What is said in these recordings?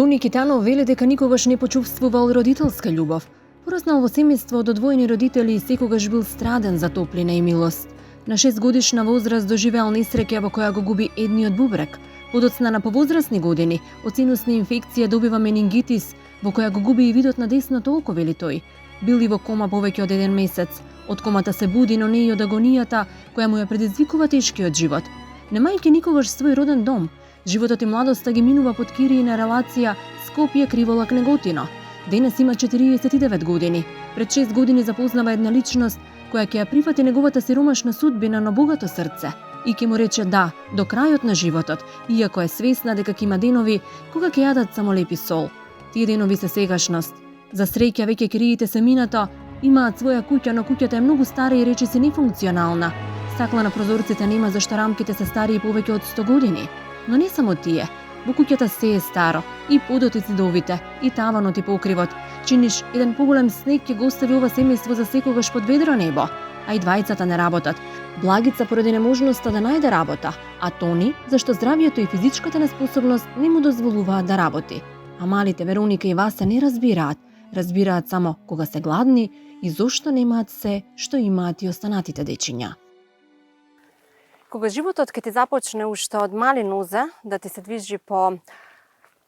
Тони Китанов вели дека никогаш не почувствувал родителска љубов. Пораснал во семејство од одвоени родители и секогаш бил страден за топлина и милост. На 6 годишна возраст доживеал несреќа во која го губи едниот бубрек. Подоцна на повозрасни години од синусна инфекција добива менингитис, во која го губи и видот на десното око, вели тој. Бил и во кома повеќе од 1 месец. Од комата се буди, но не и од агонијата која му ја предизвикува тешкиот живот. Немајќи никогаш свој роден дом, животот и младоста ги минува под кириина релација Скопје Криволак Неготино. Денес има 49 години. Пред 6 години запознава една личност која ќе ја прифати неговата сиромашна судбина, но богато срце и ќе му рече да до крајот на животот, иако е свесна дека ќе има денови кога ќе јадат само лепи сол. Тие денови се сегашност. За среќа веќе кириите се минато, имаат своја куќа, но куќата е многу стара и речиси нефункционална. Стакла на прозорците нема зашто рамките се стари повеќе од 100 години. Но не само тие. Во куќата се е старо, и подот и зидовите, и таванот и покривот. Чиниш еден поголем снег ќе го остави ова семејство за секогаш под ведро небо, а и двајцата не работат. Благица поради неможноста да најде работа, а Тони зашто здравието и физичката неспособност не му дозволуваат да работи. А малите Вероника и Васа не разбираат. Разбираат само кога се гладни и зошто немаат се што имаат и останатите дечиња. Кога животот ќе ти започне уште од мали нозе да ти се движи по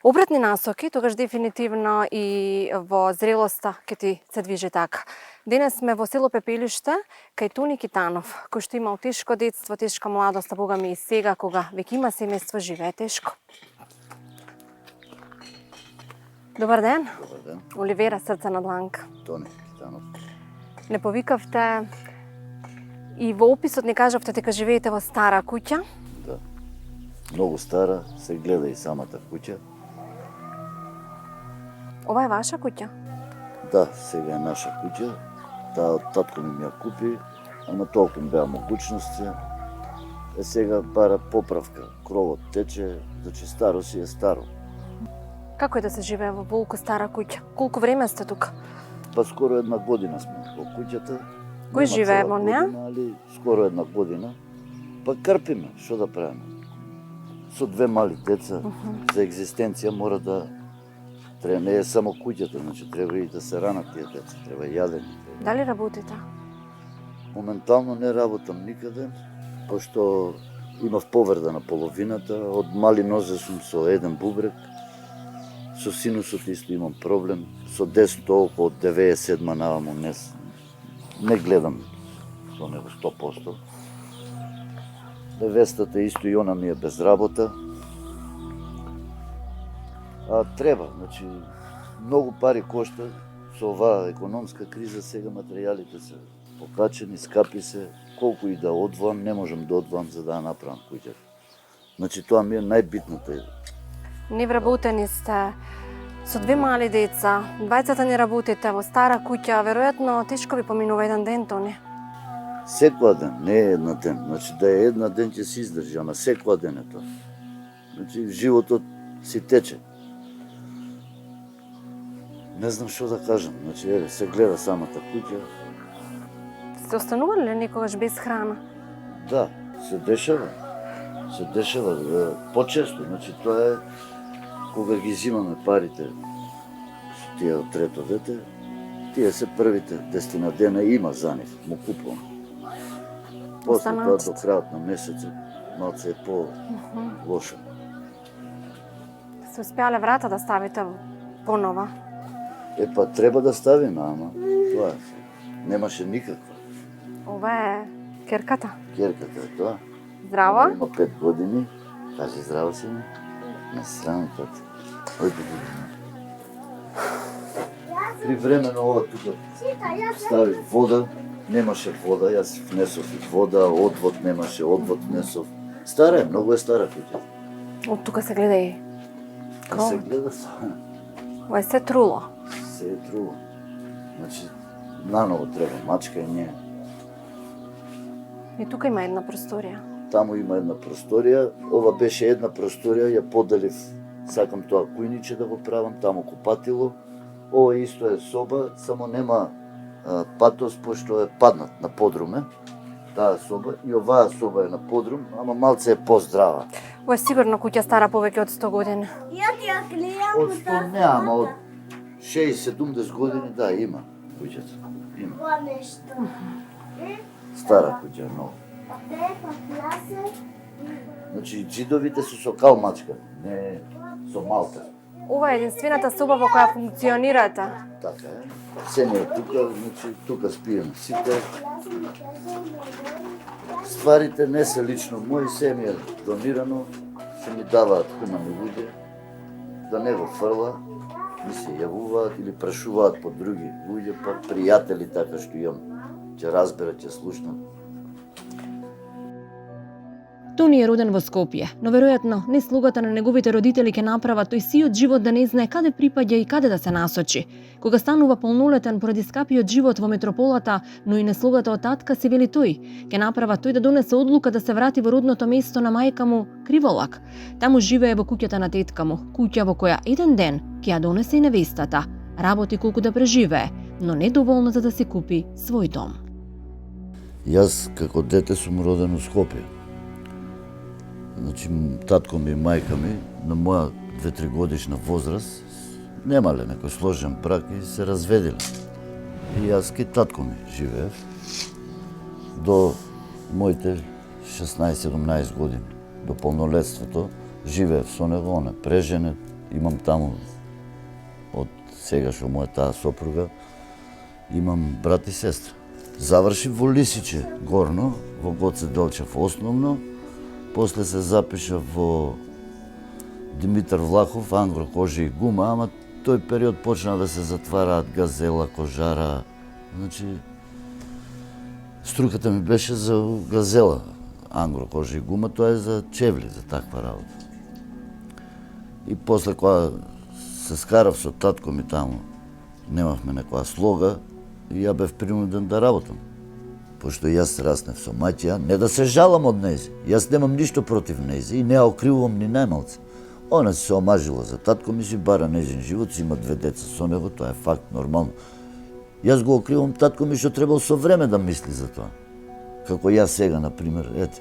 обратни насоки, тогаш дефинитивно и во зрелоста ќе ти се движи така. Денес сме во село Пепелиште, кај Тони Китанов, кој што имал тешко детство, тешка младост, а бога ми и сега, кога веќе има семејство, живее тешко. Добар ден. Добар ден. Оливера, срце на дланка. Тони Китанов. Не повикавте и во описот ни кажавте дека живеете во стара куќа. Да. Многу стара, се гледа и самата куќа. Ова е ваша куќа? Да, сега е наша куќа. Таа од татко ми ја купи, ама толку ми беа могуćности. Сега бара поправка. Кровот тече, значи старо си е старо. Како е да се живее во волку стара куќа? Колку време сте тука? Па скоро 1 година сме во куќата. Кој Нема живее цела во неа? година, али скоро 1 година. Па крпиме, што да правиме? Со 2 мали деца, за екзистенција мора да треба, не е само куќата, значи треба и да се ранат тие деца, треба јадење. Дали работите? Моментално не работам никаде, пошто имав повреда на половината, од мали нозе сум со 1 бубрек, со синусот исто имам проблем, со десното око од 97 наваму не гледам со него 100%. Невестата исто и она ми е без работа. А треба, значи, многу пари кошта со оваа економска криза, сега материјалите се покачени, скапи се, колку и да одвоам, не можам да одвоам за да ја направам куќата. Значи, тоа ми е најбитната. Невработени сте, со 2 мали деца, двајцата не работите во стара куќа, веројатно тешко ви поминува еден ден, Тони. Секоја ден, не е една ден. Значи, да е една ден ќе се издржи, ама секоја ден е тоа. Значи, животот си тече. Не знам што да кажам. Значи, еве, се гледа самата куќа. Сте останували ли некогаш без храна? Да, се дешава. Се дешава почесто. Значи, тоа е кога ги зимаме парите со тие од трето дете, тие се првите 10 дена има за нив, му купувам. После тоа до крајот на месецот малце е по-лошо. Се успеале врата да ставите понова? Па треба да ставиме, ама тоа е. Немаше никаква. Ова е керката. Керката е тоа. Здраво? Има 5 години. Кажи здраво си ми. Не се срами тати. Привремено ова тука стави вода. Немаше вода, јас внесов и вода, одвод немаше, одвод внесов. Стара е, многу е стара куќа. Од тука се гледа и Се гледа стара. ова е се труло. Се е труло. Значи, наново треба мачка и не. И тука има една просторија. Таму има една просторија, ова беше една просторија, ја поделив, сакам тоа кујниче да го правам, таму купатило. Ова исто е соба, само нема патос, пошто е паднат на подруме, таа соба, и оваа соба е на подрум, ама малце е поздрава. Ова е сигурно куќа стара повеќе од 100 години. Ја ти Од 100 не, ама од 60-70 години, да, има куќата. Има. Стара куќа, много. Значи, џидовите се со калмачка, не со малка. Ова е единствената соба во која функционирате. Така е. Се не е тука, значи тука спиеме сите. Стварите не се лично мои, се ми е донирано, се ми даваат хумани луѓе, да не го фрла, ми се јавуваат или прашуваат по други луѓе, па пријатели така што имам, ќе разберат, ќе слушнат. Тони е роден во Скопје, но веројатно не слугата на неговите родители ќе направат тој сиот живот да не знае каде припаѓа и каде да се насочи. Кога станува полнолетен поради скапиот живот во метрополата, но и неслугата од татка си вели тој, ќе направа тој да донесе одлука да се врати во родното место на мајка му Криволак. Таму живее во куќата на тетка му, куќа во која еден ден ќе ја донесе и невестата. Работи колку да преживее, но не доволно за да си купи свој дом. Јас како дете сум роден у Скопје. Значи, татко ми и мајка ми, на моја 2-3 годишна возраст, немале некој сложен брак и се разведиле. И јас ки татко ми живеев до моите 16-17 години, до полнолетството, живеев со него, он е преженет, имам таму од сега што му е таа сопруга, имам брат и сестра. Заврши во Лисиче горно, во Гоце Делчев основно, после се запиша во Димитар Влахов, Ангро, кожа и гума, ама тој период почна да се затвараат газела, кожара. Значи, струката ми беше за газела, Ангро, кожа и гума, тоа е за чевли, за таква работа. И после кога се скарав со татко ми таму, немавме некоја слога, и ја бев принуден да работам. Пошто јас раснев со маќја, не да се жалам од нејзи. Јас немам ништо против нејзи и не ја окривувам ни најмалце. Она се омажила за татко ми, си бара нејзин живот, си има 2 деца со него, тоа е факт, нормално. Јас го окривам татко ми што требал со време да мисли за тоа. Како јас сега, например, ете,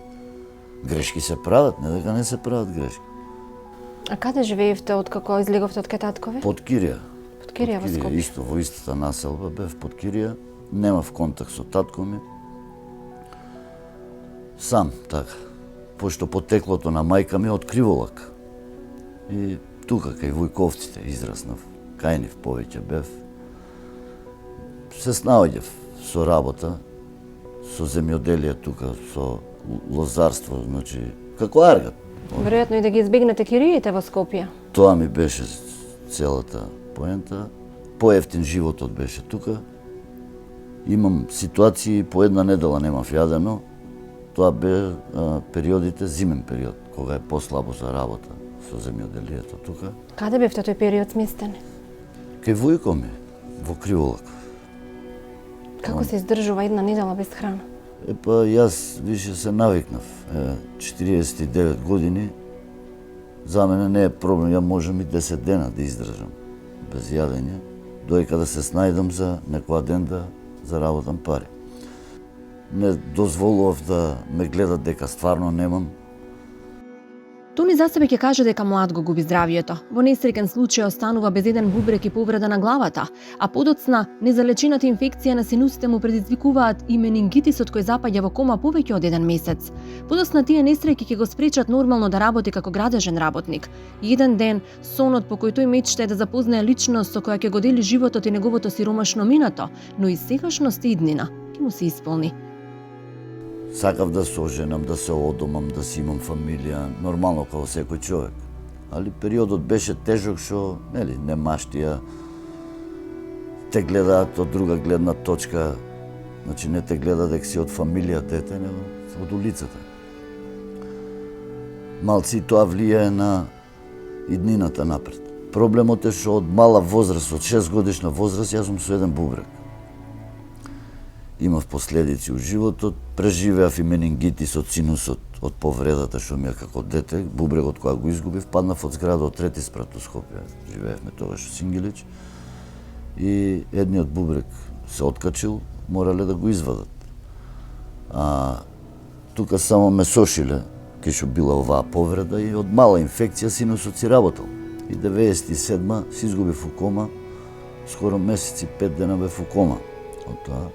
грешки се прават, не дека не се прават грешки. А каде живеевте од како излеговте од кај таткови? Под Кирија. Под Кирија во Скопје. Исто, во истата населба бев под Кирија, немав контакт со татко ми. Сам, така. Пошто потеклото на мајка ми од Криволак. И тука, кај Вујковците, израснав. Кај нив повеќе бев. Се снаоѓав со работа, со земјоделие тука, со лозарство, значи, како аргат. Веројатно и да ги избегнете кириите во Скопје. Тоа ми беше целата поента. Поевтин животот беше тука. Имам ситуации, по една недела немав јадено. Тоа бе периодите, зимен период, кога е послабо за работа со земјоделието тука. Каде бевте тој период сместени? Кај вујко ми, во Криволак. Како се издржува една недела без храна? Епа, јас више се навикнав. 49 години, за мене не е проблем, ја можам и 10 дена да издржам без јадење, доека да се снајдам за некоја ден да заработам пари. Не дозволував да ме гледат дека стварно немам. Тони за себе ќе каже дека млад го губи здравието. Во несреќен случај останува без еден бубрек и повреда на главата, а подоцна незалечената инфекција на синусите му предизвикуваат и менингитисот кој запаѓа во кома повеќе од 1 месец. Подоцна тие несреќи ќе го спречат нормално да работи како градежен работник. И еден ден сонот по кој тој мечта е да запознае личност со која ќе го дели животот и неговото сиромашно минато, но и сегашност и иднина ќе му се исполни. Сакав да се оженам, да се одомам, да си имам фамилија, нормално како секој човек. Али периодот беше тежок што, нели, не маштија, те гледаат од друга гледна точка, значи не те гледа дека си од фамилија дете, него од улицата. Малци тоа влијае на иднината напред. Проблемот е што од мала возраст, од 6 годишна возраст, јас сум со еден бубрек. Имав последици у животот, преживеав и менингитис од синусот од повредата што ми е како дете, бубрегот кога го изгубив, паднав од зграда од 3-ти спрат у Скопје, живеевме тогаш во Сингелич, и едниот бубрек се откачил, морале да го извадат. А тука само ме сошиле, кај што била оваа повреда и од мала инфекција синусот си работел. И 97 се изгубив у кома, скоро месеци 5 дена бев у кома. Од тоа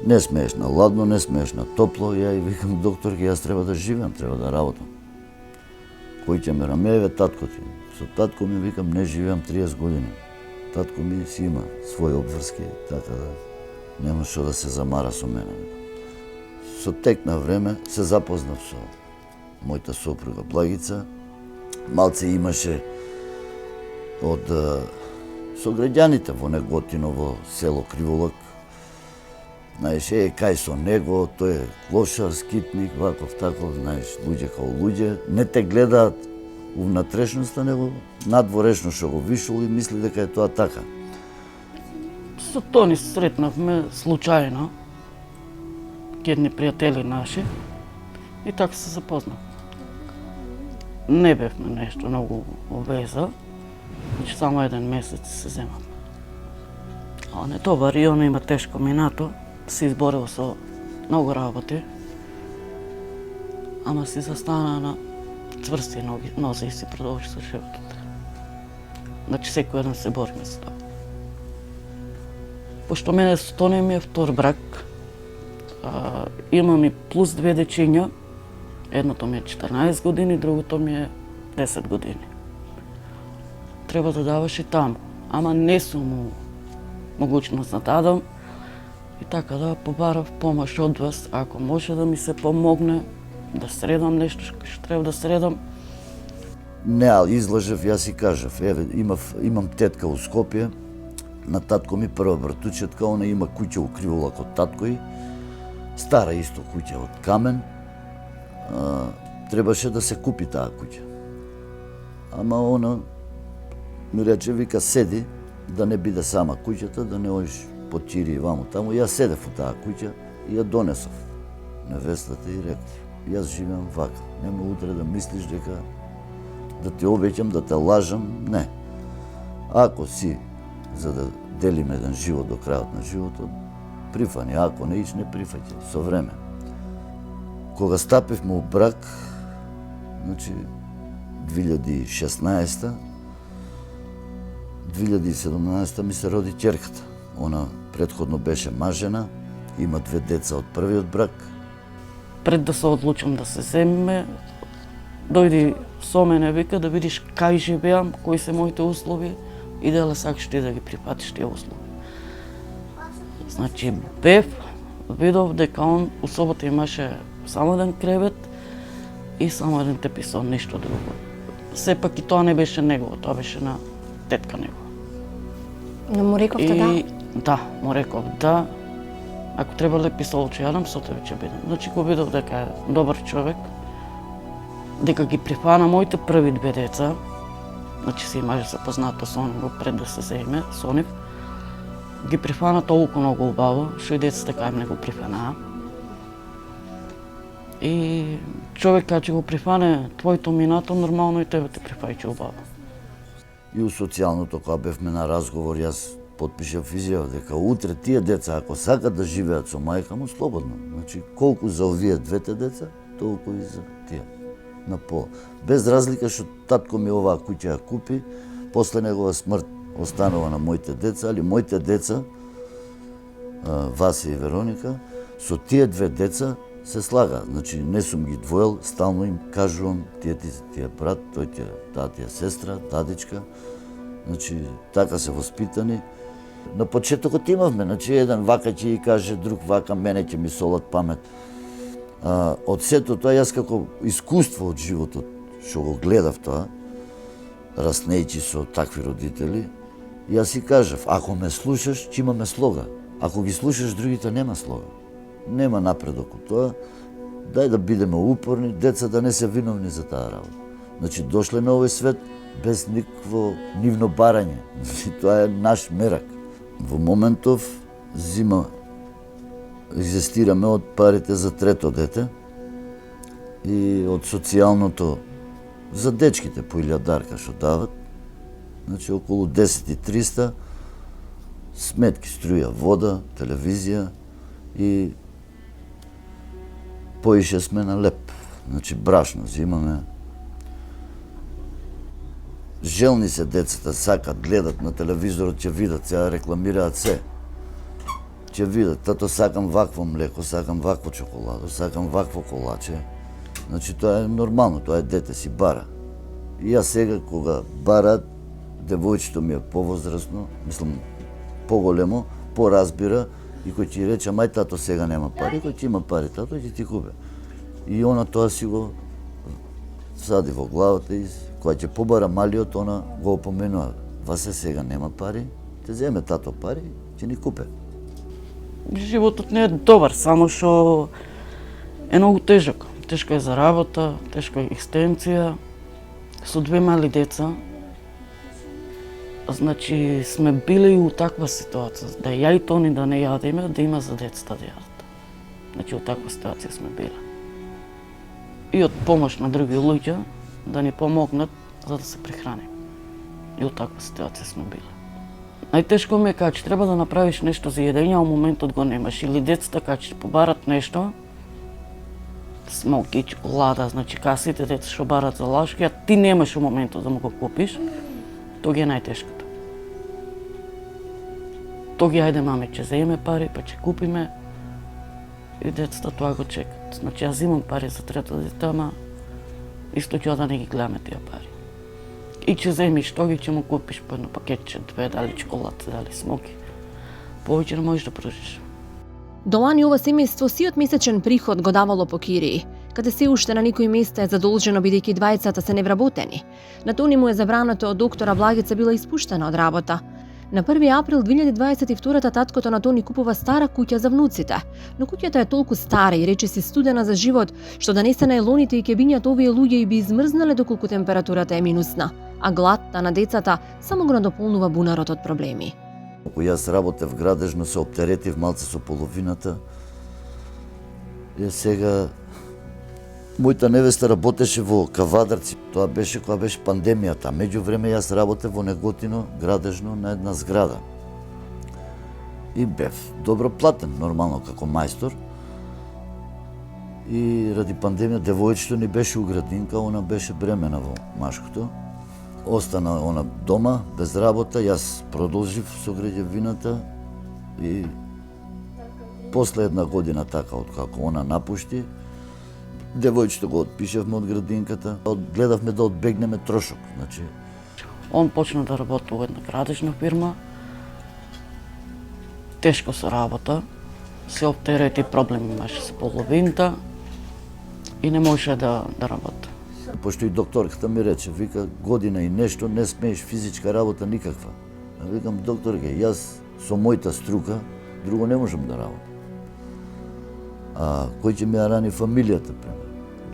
не смееш на ладно, не смееш на топло, ја и викам докторки, јас треба да живеам, треба да работам. Кој ќе ме рамееве? Татко ти. Со татко ми викам не живеам 30 години. Татко ми си има своји обврски, така да нема што да се замара со мене. Со тек на време се запознав со мојата сопруга Благица. Малце имаше од со граѓаните во Неготино, во село Криволак. Знаеш, кај со него, тој е клошар, скитник, ваков, таков, знаеш, луѓе као луѓе. Не те гледаат внатрешноста, него надворешно што го вишол и мисли дека е тоа така. Со Тони сретнавме случајно, едни пријатели наши, и така се запознав. Не бевме нешто многу обвеза, значи само 1 месец се земавме. Он е добар и он има тешко минато, се изборил со многу работи, ама си застана на цврсти нози и си продолжи со животот. Значи секој еден се бориме за тоа. Пошто мене со Тони ми е втор брак, имам и плюс 2 дечиња, едното ми е 14 години, другото ми е 10 години. Треба да даваш и таму, ама не сум му могучност да дадам и така да побарав помош од вас, ако може да ми се помогне, да средам нешто што треба да средам. Не, ali излажев, јас си кажав, еве, имам тетка у Скопје, на татко ми прва братучетка, она има куќа у Криволак од татко и, стара исто куќа од камен, требаше да се купи таа куќа. Ама она ми рече, вика, седи, да не биде сама куќата, да не одиш по Чири и ваму таму. Јас седев у таа куќа и ја донесов невестата и реков, јас живеам вака, нема утре да мислиш дека да ти обеќам, да те лажам, не. Ако си за да делиме еден живот до крајот на животот, прифани, ако не иш, не прифаќај, со време. Кога стапивме у брак, значи 2016 2017 ми се роди ќерката. Она претходно беше мажена, има 2 деца од првиот брак. Пред да се одлучам да се земеме, дојди со мене, вика, да видиш кај живеам, кои се моите услови и дали сакаш ти да ги припатиш тие услови. Значи, видов дека он у собата имаше само еден кревет и само еден теписон, ништо друго. Сепак и тоа не беше негово, тоа беше на тетка него. Но му рековте да? Да, му реков да. Ако треба лепи солче јадам, со тебе ќе бидам. Значи го видов дека е добар човек, дека ги прифана моите први 2 деца, значи се имаше запознато со него пред да се земе со нив, ги прифана толку многу убаво, што и децата кај мене го прифанаа. И човек кога ќе го прифане твоето минато, нормално и тебе те прифаќа убаво. И у социјалното, кога бевме на разговор, јас потпишав изјава дека утре тие деца, ако сакат да живеат со мајка му, слободно. Значи, колку за овие 2 деца, толку и за тие. На пола. Без разлика што татко ми оваа куќа ја купи, после негова смрт останува на моите деца, али моите деца, Васи и Вероника, со тие 2 деца се слага. Значи, не сум ги двоел, стално им кажувам, тие брат, тој таа ти е сестра, дадичка. Значи, така се воспитани. На почетокот имавме, значи, еден вака ќе и каже, друг вака, мене ќе ми солат памет. Од сето тоа, јас како искуство од животот, што го гледав тоа, раснејќи со такви родители, јас си кажав, ако ме слушаш, ќе имаме слога. Ако ги слушаш другите, нема слога. Нема напредок од тоа. Дај да бидеме упорни, деца да не се виновни за таа работа. Значи, дошле на овој свет без никакво нивно барање. Значи, тоа е наш мерак. Во моментов екзистираме од парите за 3-то дете и од социјалното за дечките по 1000 дарка што дават. Значи, околу 10.300 сметки, струја, вода, телевизија и поише сме на леп. Значи, брашно взимаме. желни се децата, сакат, гледат на телевизорот, ќе видат, сега рекламираат се. Ќе видат, тато сакам вакво млеко, сакам вакво чоколадо, сакам вакво колаче. Значи тоа е нормално, тоа е дете си бара. И јас сега кога барат, девојчето ми е повозрасно, мислам поголемо, поразбира и кој ќе рече, мај тато сега нема пари, кој ќе има пари, тато ќе ти купе. И она тоа си го сади во главата и кога ќе побара малиот, она го опоменува. Васе сега нема пари, те земе тато пари, ќе ни купе. Животот не е добар, само што е многу тежок. Тешко е за работа, тешко е екстенција. Со две мали деца, значи сме били и у таква ситуација, да ја и Тони да не јадеме, да има за децата да јадат. Значи у таква ситуација сме били. И од помош на други луѓе да ни помогнат за да се прехраним. И у таква ситуација сме били. Најтешко ми е кога ќе треба да направиш нешто за јадење, а у моментот го немаш. Или децата кога ќе побарат нешто, смоки, чоколада, значи кога сите деца што барат за лашки, а ти немаш у моментот да му го купиш, тоа ги е најтешкото. Тоа ги ајде маме, ќе земе пари, па ќе купиме, и децата тоа го чекат. Значи јас имам пари за трето дете, ама исто ќе да не ги гледаме тие пари. И ќе земиш тоа ги ќе му купиш по едно пакетче, две, дали чоколад, дали смоки. Повеќе не можеш да пружиш. До лани ова семејство сиот месечен приход го давало по кирии, каде се уште на некои места е задолжено бидејќи двајцата се невработени. На Тони му е забрането од доктора Благица била испуштена од работа. На 1 април 2022 таткото на Тони купува стара куќа за внуците, но куќата е толку стара и речиси студена за живот, што да не се најлоните и кебињата овие луѓе и би измрзнале доколку температурата е минусна, а гладта на децата само го надополнува бунарот од проблеми. Кога јас работев градежно, се оптеретив малце со половината. И сега мојата невеста работеше во Кавадарци. Тоа беше кога беше пандемијата. Меѓу време јас работев во Неготино, градежно, на една зграда. И бев добро платен, нормално, како мајстор. И ради пандемија девојчето ни беше у градинка, она беше бремена во машкото. Остана она дома, без работа, јас продолжив со граѓевината и после една година така, откако она напушти, девојчето го отпишевме од градинката, гледавме да одбегнеме трошок, значи. Он почна да работи во една градежна фирма, тешко се работа, се оптерети проблеми имаше со половината и не може да работи. Пошто и докторката ми рече, вика, година и нешто не смееш физичка работа никаква. А викам, докторке, јас со мојата струка друго не можам да работам. А кој ќе ми ја рани фамилијата, пример?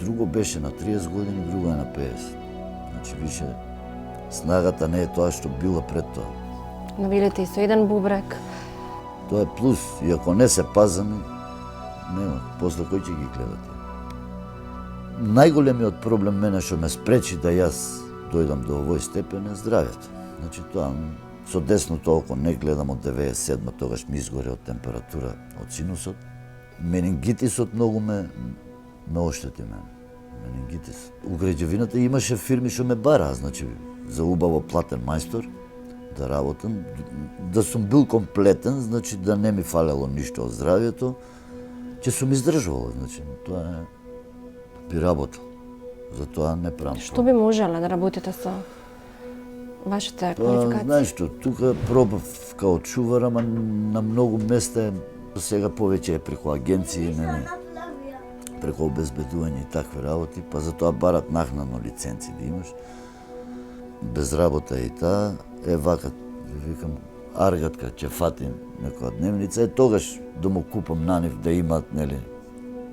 Друго беше на 30 години, друго е на 50. Значи, више, снагата не е тоа што била пред тоа. Навилите и со еден бубрек. Тоа е плюс, и ако не се пазаме, нема, после кој ќе ги гледате? Најголемиот проблем мене што ме спречи да јас дојдам до овој степен е здравјето. Значи тоа со десното око не гледам од 97, тогаш ми изгоре од температура од синусот. Менингитисот многу ме оштети мене. Менингитис. У граѓевината имаше фирми што ме бараа, значи за убаво платен мајстор да работам, да сум бил комплетен, значи да не ми фалело ништо од здравјето, ќе сум издржувал, значи тоа е би работел. Затоа не правам. Што би можеле да работите со вашите квалификации? Знаеш што, тука пробав као чувар, ама на многу места сега повеќе е преку агенции, преку обезбедување и такви работи, па затоа барат нахнано лиценци да имаш. Без работа и таа, вака, викам, аргатка ќе фатим некоја дневница, тогаш да му купам на нив да имат, нели,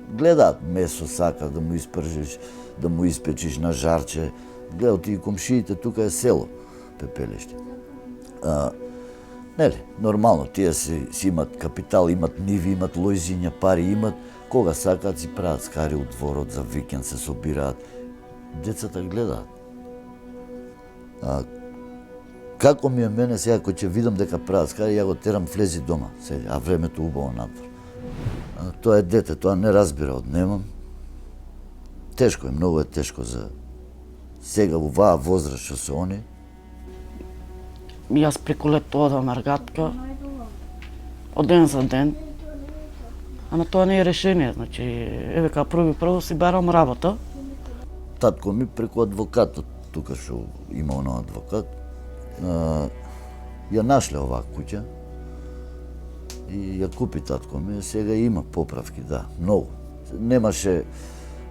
гледаат месо сака да му испржиш, да му испечиш на жарче. Гледат и комшиите, тука е село Пепелиште. Нели, нормално, тие си имат капитал, имат ниви, имат лојзиња, пари имат, кога сакаат си прават скари у дворот, за викенд се собираат. Децата гледаат. Како ми е мене сега, кој ќе видам дека прават скари, ја го терам влези дома, а времето убаво надвор. Тоа е дете, тоа не разбира, однемам. Тешко е, многу е тешко за сега во оваа возраст што се они, Јас преку лето одам на ргатка, од ден за ден, ама тоа не е решение, значи, еве као прво си барам работа. Татко ми преку адвокатот, тука што има оно адвокат, ја нашле оваа куќа и ја купи татко ми, сега има поправки, да, многу. Немаше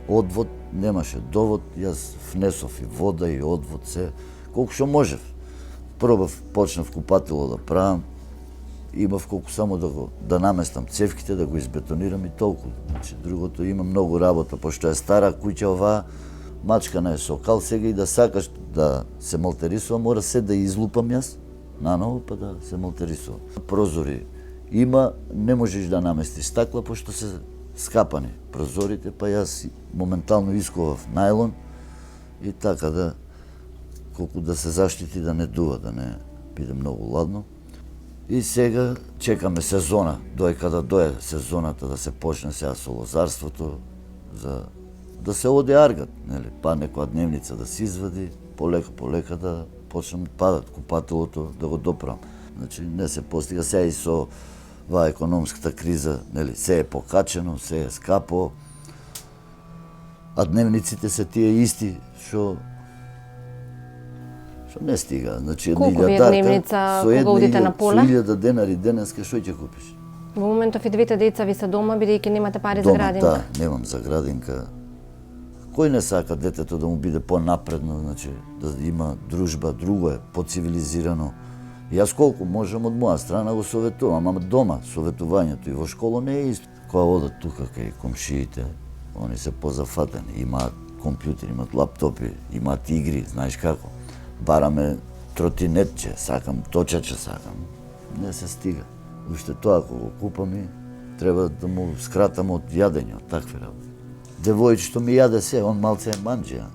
одвод, немаше довод, јас внесов и вода и одвод, се, колку што можев. Пробав, почнав купатело да правам, имав колку само да наместам цевките, да го избетонирам и толку. Значи, другото има многу работа, пошто е стара куќа оваа, мачкана е сокал, сега и да сакаш да се малтерисува, мора се да излупам јас, наново, па да се малтерисува. Прозори има, не можеш да наместиш стакла, пошто се скапани прозорите, па јас моментално искував најлон и така да, колку да се заштити да не дува, да не биде многу ладно. И сега чекаме сезона, доека да дое сезоната да се почне сега со лозарството, за да се оде аргат, нели, па некоја дневница да се извади, полека да почнем падат купателото, да го доправам. Значи не се постига сега и со оваа економската криза, нели, се е покачено, се е скапо, а дневниците се тие исти што не стига. Значи, Колку ви е дневница кога одите на поле? Со 1000 денари денеска што ќе купиш? Во моментов и двете деца ви се дома, бидејќи немате пари за градинка. Да, немам за градинка. Кој не сака детето да му биде понапредно, значи да има дружба, друго е, поцивилизирано. Јас колку можам од моја страна го советувам, ама дома советувањето и во школа не е исто. Кога одат тука кај комшиите, они се позафатени, имаат компјутери, имаат лаптопи, имаат игри, знаеш како. Бараме тротинетче, сакам, точаче сакам. Не се стига. Уште тоа кога го купам и треба да му скратам од јадење, од такви работи. Девојчето ми јаде се, он малце е манџија,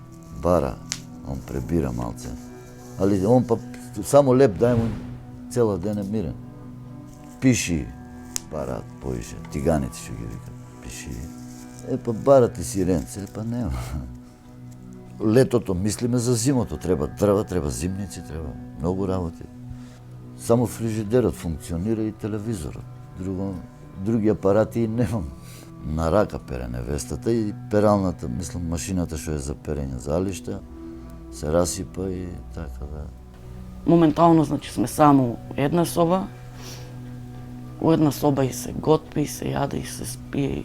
бара, он пребира малце. Али он па само леп дај му, цела ден е мирен. Пиши, бараат поише, тиганици што ги викат, пиши. Па барат и сиренце, па нема. Летото мислиме за зимото, треба дрва, треба зимници, треба многу работи. Само фрижидерот функционира и телевизорот. Други апарати и немам. На рака пере невестата и пералната, мислам, машината што е за перење залишта, се расипа и така да. Моментално, значи, сме само една соба. У една соба и се готви, и се јаде, и се спие.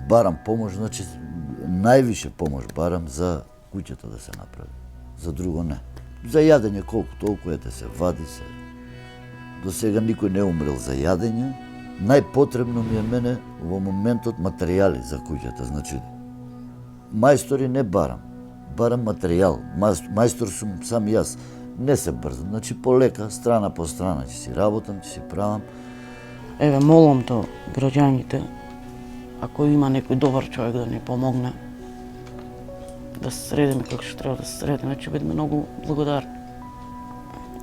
Барам помош, значи, највише помош барам за куќата да се направи. За друго не. За јадење колку толку ете се вади се. До сега никој не умрел за јадење. Најпотребно ми е мене во моментот материјали за куќата. Значи, мајстори не барам. Барам материјал. Мајстор сум сам јас. Не се брзам. Значи, полека, страна по страна, ќе си работам, ќе си правам. Еве, молам до граѓаните, ако има некој добар човек да ни помогне, да се средиме како што треба да се средиме, ќе бидеме многу благодарни.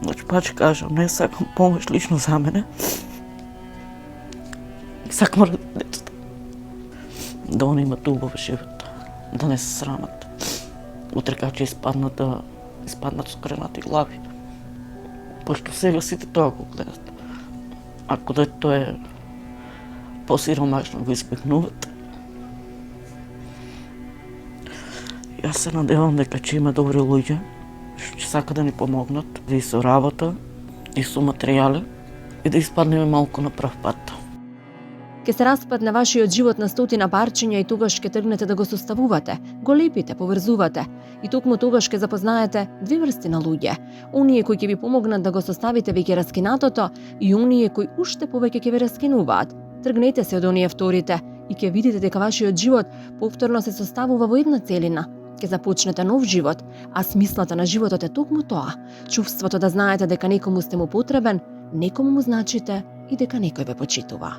Значи, пак кажам, не сакам помош лично за мене. Сакам децата да они имат убав живот, да не се срамат. Утре кога ќе испаднат со кренати глави. Пошто сега сите тоа го гледат. Ако детето е посиромашно, го избегнуват. Јас се надевам дека ќе има добри луѓе што ќе сака да ни помогнат и со работа, и со материјали, и да испаднеме малку на прав пат. Ке се распадне вашиот живот на стотина парчиња и тогаш ке тргнете да го составувате, го лепите, поврзувате. И токму тогаш ке запознаете две врсти на луѓе. Оние кои ќе ви помогнат да го составите веќе раскинатото и оние кои уште повеќе ќе ве раскинуваат. Тргнете се од оние вторите и ќе видите дека вашиот живот повторно се составува во една целина. Ке започнете нов живот, а смислата на животот е токму тоа. Чувството да знаете дека некому сте му потребен, некому му значите и дека некој ве почитува.